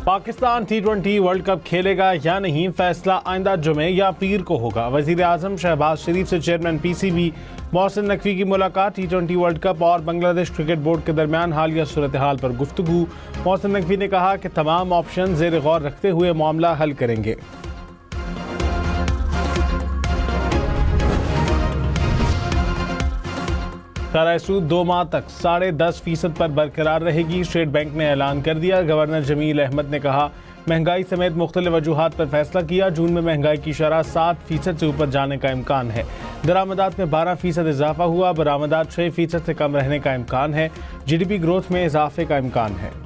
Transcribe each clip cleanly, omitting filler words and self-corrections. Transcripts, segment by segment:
Pakistan T20 world cup खेलेगा या नहीं, फैसला आइंदा जुमे या पीर को होगा। वजीर आजम शहबाज शरीफ से चेयरमैन PCB मोहसिन नकवी की मुलाकात। T20 वर्ल्ड कप और बांग्लादेश क्रिकेट बोर्ड के दरमियान हालिया सूरत हाल पर गुफ्तगू। मोहसिन नकवी ने कहा कि तमाम ऑप्शन ज़ेर गौर रखते हुए मामला हल करेंगे। सारा सूद 2 माह तक 10.5% पर बरकरार रहेगी। स्टेट बैंक ने ऐलान कर दिया। गवर्नर जमील अहमद ने कहा, महंगाई समेत मुख्तलिफ वजूहात पर फैसला किया। जून में महंगाई की शरह 7% से ऊपर जाने का इम्कान है। दरामदात में 12% इजाफा हुआ। बरामदात 6% से कम रहने का इम्कान है। GDP ग्रोथ में इजाफे का इम्कान है।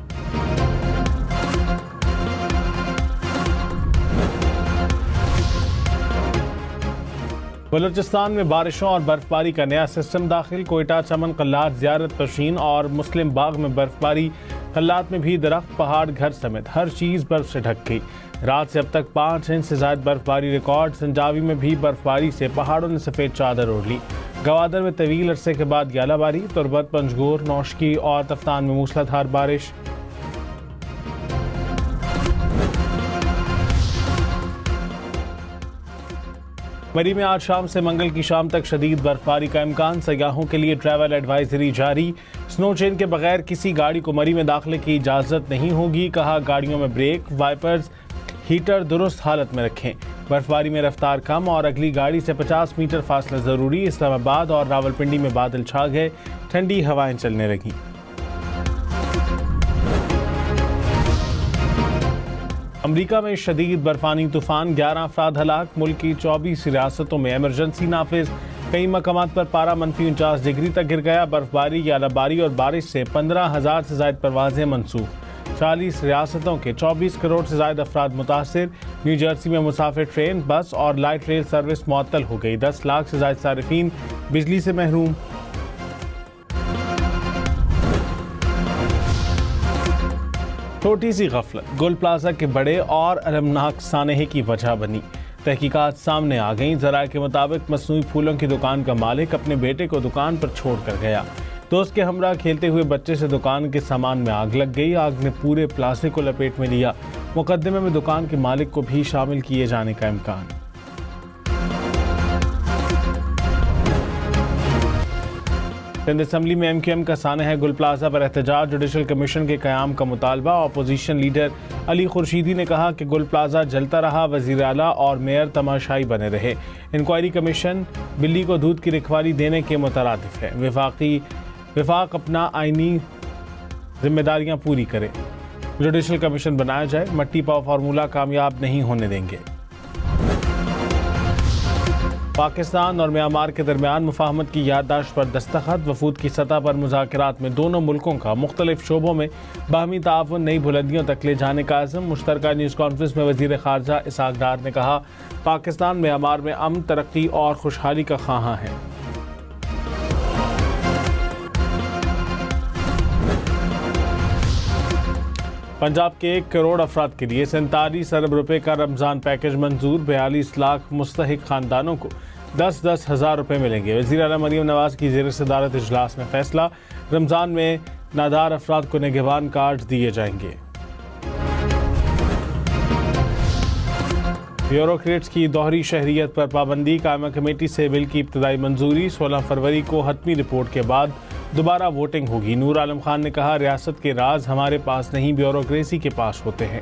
बलूचिस्तान में बारिशों और बर्फबारी का नया सिस्टम दाखिल। कोयटा, चमन, कल्लात, ज़ियारत, पशीन और मुस्लिम बाग में बर्फबारी। कल्लात में भी दरख्त, पहाड़, घर समेत हर चीज़ बर्फ से ढक गई। रात से अब तक 5 इंच से ज़्यादा बर्फबारी रिकॉर्ड। संजावी में भी बर्फबारी से पहाड़ों ने सफ़ेद चादर ओढ़ ली। गवादर में तवील अरसे के बाद यालाबारी। तुरबत, पंजगोर, नौशकी और तफ्तान में मूसलाधार बारिश। मरी में आज शाम से मंगल की शाम तक शदीद बर्फबारी का इम्कान। सयाहों के लिए ट्रैवल एडवाइजरी जारी। स्नो चेन के बगैर किसी गाड़ी को मरी में दाखिले की इजाज़त नहीं होगी। कहा, गाड़ियों में ब्रेक, वाइपर्स, हीटर दुरुस्त हालत में रखें। बर्फबारी में रफ्तार कम और अगली गाड़ी से 50 मीटर फासला ज़रूरी। इस्लामाबाद और रावलपिंडी में बादल छा गए। ठंडी हवाएं चलने लगीं। अमरीका में शदीद बर्फानी तूफान, 11 अफराद हलाक। मुल्क की 24 रियासतों में इमरजेंसी नाफिज। कई मकामात पर पारा -49 डिग्री तक गिर गया। बर्फबारी, यालाबारी और बारिश से 15,000 से ज़ायद परवाजें मनसूख। 40 रियासतों के 24 करोड़ से ज़ायद अफराद मुतासिर। न्यू जर्सी में मुसाफिर ट्रेन, बस और लाइट रेल सर्विस मुअत्तल हो गई। 10 लाख से ज़ायद सारिफीन बिजली से महरूम। छोटी सी गफलत गुल प्लाजा के बड़े और अलमनाक सानहे की वजह बनी। तहकीकात सामने आ गई। ज़राए के मुताबिक मसनूई फूलों की दुकान का मालिक अपने बेटे को दुकान पर छोड़ कर गया। दोस्त के हमरा खेलते हुए बच्चे से दुकान के सामान में आग लग गई। आग ने पूरे प्लाजे को लपेट में लिया। मुकदमे में दुकान के मालिक को भी शामिल किए जाने का इम्कान। सिंध असम्बली में MQM का सानहा गुल प्लाजा पर एहतजाज। जुडिशल कमीशन के क़याम का मुतालबा। अपोजिशन लीडर अली खुर्शीदी ने कहा कि गुल प्लाजा जलता रहा, वज़ीर आला और मेयर तमाशाई बने रहे। इंक्वायरी कमीशन बिल्ली को दूध की रखवाली देने के मुतरादिफ है। विफाक अपना आइनी जिम्मेदारियां पूरी करे। जुडिशल कमीशन बनाया जाए। मट्टी पाव फार्मूला कामयाब नहीं होने देंगे। पाकिस्तान और म्यांमार के दरमियान मुफाहमत की याददाश्त पर दस्तखत। वफूद की सतह पर मुज़ाकरात में दोनों मुल्कों का मुख्तलिफ शोबों में बाहमी ताअवुन नई बुलंदियों तक ले जाने का अज़म। मुश्तरका न्यूज़ कॉन्फ्रेंस में वज़ीर ख़ारजा इसहाक डार ने कहा, पाकिस्तान म्यांमार में अमन, तरक्की और खुशहाली का ख़्वाहां है। पंजाब के 1 करोड़ अफराद के लिए 47 अरब रुपए का रमज़ान पैकेज मंजूर। 42 लाख मुस्तहिक खानदानों को 10-10 हज़ार रुपये मिलेंगे। वज़ीर आला मरीम नवाज़ की ज़ेर सदारत इजलास में फैसला। रमज़ान में नादार अफराद को निगहबान कार्ड दिए जाएंगे। ब्यूरोक्रेट्स की दोहरी शहरियत पर पाबंदी। कायमा कमेटी से बिल की इब्तदाई मंजूरी। 16 फरवरी को हतमी रिपोर्ट के बाद दोबारा वोटिंग होगी। नूर आलम खान ने कहा, रियासत के राज हमारे पास नहीं, ब्यूरोक्रेसी के पास होते हैं।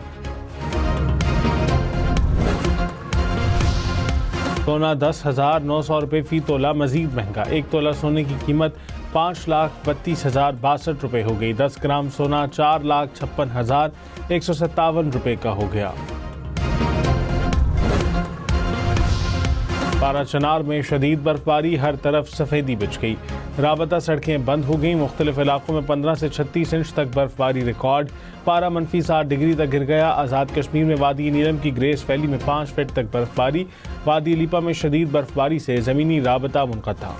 सोना 10,900 रुपये फ़ी तोला मजीद महंगा। 1 तोला सोने की कीमत 5,32,062 रुपये हो गई। 10 ग्राम सोना 4,56,157 रुपये का हो गया। पाराचनार में शदीद बर्फबारी, हर तरफ सफ़ेदी बिछ गई। राबता सड़कें बंद हो गई। मुख्तलिफ इलाकों में 15 से 36 इंच तक बर्फबारी रिकॉर्ड। पारा -7 डिग्री तक गिर गया। आज़ाद कश्मीर में वादी नीलम की ग्रेस वैली में 5 फीट तक बर्फबारी। वादी लिपा में शदीद बर्फबारी से ज़मीनी राबता मुनक़ता।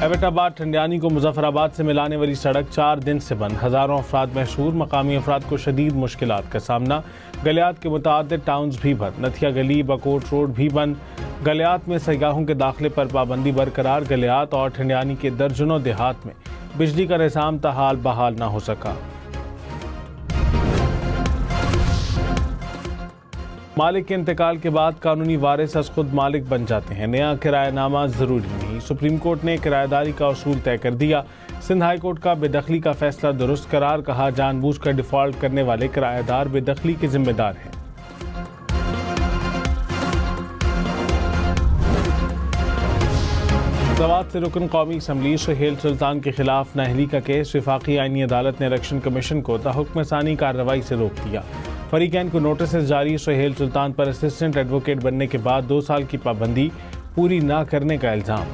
एबटाबाद ठंडियानी को मुजफ्फराबाद से मिलाने वाली सड़क 4 दिन से बंद। हज़ारों अफराद महसूर। मकामी अफराद को शदीद मुश्किलात का सामना। गलियात के मुतादिद टाउन्स भी बंद। नथिया गली, बकोट रोड भी बंद। गलियात में सयाहों के दाखिले पर पाबंदी बरकरार। गलियात और ठंडियानी के दर्जनों देहात में बिजली का निज़ाम ताहाल बहाल ना हो सका। मालिक के इंतकाल के बाद कानूनी वारिस अस खुद मालिक बन जाते हैं। नया किरायानामा जरूरी नहीं। सुप्रीम कोर्ट ने किराएदारी का उसूल तय कर दिया। सिंध हाई कोर्ट का बेदखली का फैसला दुरुस्त करार। कहा, जानबूझकर डिफॉल्ट करने वाले किराएदार बेदखली के जिम्मेदार हैं। सवात से रुकन कौमी असम्बली सुहेल सुल्तान के खिलाफ नाअहली का केस। वफाकी आईनी अदालत ने इलेक्शन कमीशन को ताहुक्म सानी कार्रवाई से रोक दिया। फरीकैन को नोटिस जारी। सुहेल सुल्तान पर असिस्टेंट एडवोकेट बनने के बाद 2 साल की पाबंदी पूरी न करने का इल्जाम।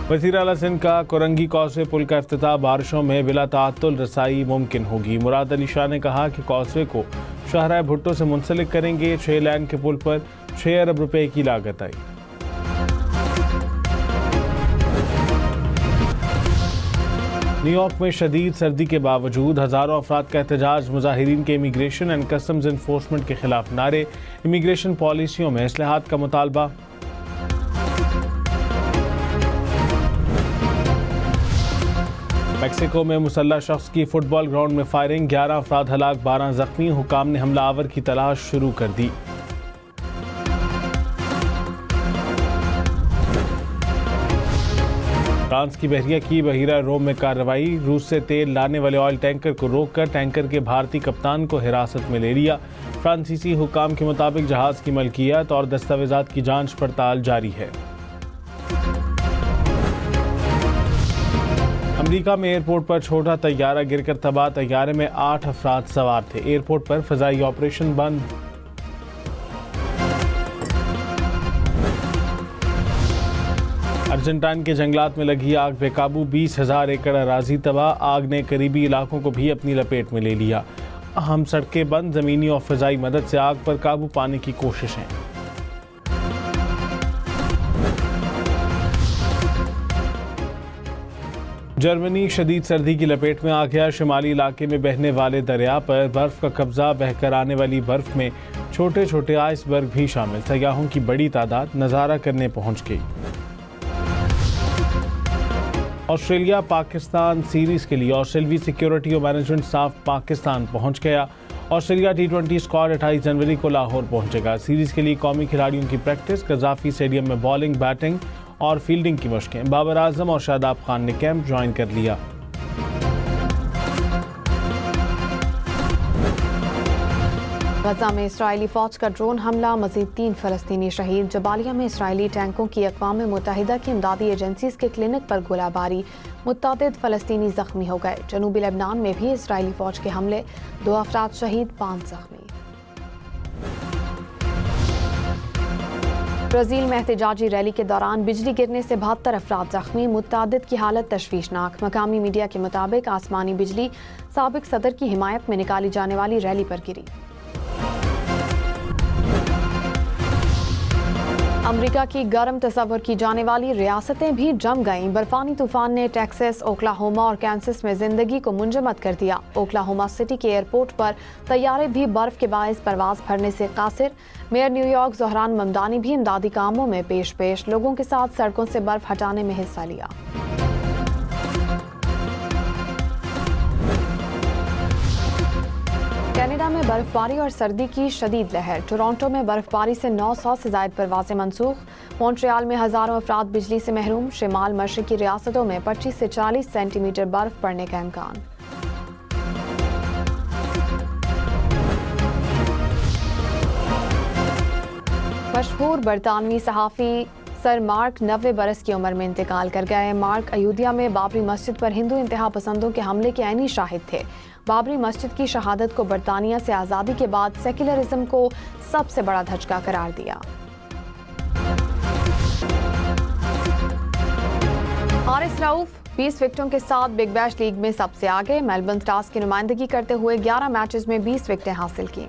वज़ीर आला सिंध का कोरंगी कॉजवे पुल का इफ्तिताह। बारिशों में बिला ताअत्तुल रसाई मुमकिन होगी। मुराद अली शाह ने कहा कि कॉजवे को शाहराह भुट्टो से मुंसलिक करेंगे। 6 लेन के पुल पर 6 अरब रुपए की लागत आई। न्यूयॉर्क में शदीद सर्दी के बावजूद हज़ारों अफराद का एहतजाज। मुजाहिरीन के इमिग्रेशन एंड कस्टम्स इन्फोर्समेंट के खिलाफ नारे। इमिग्रेशन पॉलिसियों में इस्लाहात का मुतालबा। मैक्सिको में मुसल्लह शख्स की फुटबॉल ग्राउंड में फायरिंग। 11 अफराद हलाक, 12 जख्मी। हुकाम ने हमलावर की तलाश शुरू कर दी। फ्रांस की बहरिया की बहिरा रोम में कार्रवाई। रूस से तेल लाने वाले ऑयल टैंकर को रोककर टैंकर के भारतीय कप्तान को हिरासत में ले लिया। फ्रांसीसी हुकाम के मुताबिक जहाज की मलकियत और दस्तावेजात की जांच पड़ताल जारी है। अमेरिका में एयरपोर्ट पर छोटा तैयारा गिरकर तबाह। तैयारे में 8 अफराद सवार थे। एयरपोर्ट पर फजाई ऑपरेशन बंद। अर्जेंटाइन के जंगलात में लगी आग बेकाबू। 20,000 एकड़ अराजी तबाह। आग ने करीबी इलाकों को भी अपनी लपेट में ले लिया। अहम सड़कें बंद। ज़मीनी और फ़िज़ाई मदद से आग पर काबू पाने की कोशिशें। जर्मनी शदीद सर्दी की लपेट में आ गया। शुमाली इलाके में बहने वाले दरिया पर बर्फ का कब्जा। बहकर आने वाली बर्फ में छोटे छोटे आइसबर्ग भी शामिल। सयाहों की बड़ी तादाद नज़ारा करने पहुंच गई। ऑस्ट्रेलिया पाकिस्तान सीरीज के लिए ऑस्ट्रेलवी सिक्योरिटी और मैनेजमेंट स्टाफ पाकिस्तान पहुंच गया। ऑस्ट्रेलिया T20 स्क्वाड 28 जनवरी को लाहौर पहुंचेगा। सीरीज के लिए कौमी खिलाड़ियों की प्रैक्टिस। कज़ाफी स्टेडियम में बॉलिंग, बैटिंग और फील्डिंग की मशकें। बाबर आजम और शादाब खान ने कैंप ज्वाइन कर लिया। गजा में इस्राएली फौज का ड्रोन हमला। मजीद 3 फलस्तीनी शहीद। जबालिया में इस्राएली टैंकों की अक़वाम मुत्तहिदा की इमदादी एजेंसीज के क्लिनिक पर गोलाबारी। मुत्तादिद फलस्तीनी जख्मी हो गए। जनूबी लेबनान में भी इस्राएली फौज के हमले। 2 अफराद शहीद, 5 जख्मी। ब्राज़ील में एहतजाजी रैली के दौरान बिजली गिरने से 72 अफराद जख्मी। मुत्तादिद की हालत तशवीशनाक। मकामी मीडिया के मुताबिक आसमानी बिजली साबिक सदर की हिमायत में निकाली जाने वाली रैली पर गिरी। अमेरिका की गर्म तस्वर की जाने वाली रियासतें भी जम गईं। बर्फानी तूफान ने टेक्सास, ओक्लाहोमा और कैंसस में जिंदगी को मुंजमद कर दिया। ओक्लाहोमा सिटी के एयरपोर्ट पर तैयारे भी बर्फ के बायस परवाज भरने से कासिर। मेयर न्यूयॉर्क ज़ोहरान ममदानी भी इमदादी कामों में पेश लोगों के साथ सड़कों से बर्फ हटाने में हिस्सा लिया। कनाडा में बर्फबारी और सर्दी की शदीद लहर। टोरंटो में बर्फबारी से 900 से ज़ायद परवाज़ें मनसूख। मॉन्ट्रियल में हज़ारों अफराद बिजली से महरूम। शिमाल मशरक़ी रियासतों में 25 से 40 सेंटीमीटर बर्फ पड़ने का इम्कान। मशहूर बरतानवी सहाफ़ी सर मार्क 90 बरस की उम्र में इंतकाल कर गए। मार्क अयोध्या में बाबरी मस्जिद पर हिंदू इंतहा पसंदों के हमले के ऐनी शाहिद थे। बाबरी मस्जिद की शहादत को बरतानिया से आज़ादी के बाद सेक्युलरिज्म को सबसे बड़ा धचका करार दिया। हारिस रऊफ 20 विकेटों के साथ बिग बैश लीग में सबसे आगे। मेलबर्न स्टार्स की नुमाइंदगी करते हुए 11 मैचेस में 20 विकेटें हासिल की।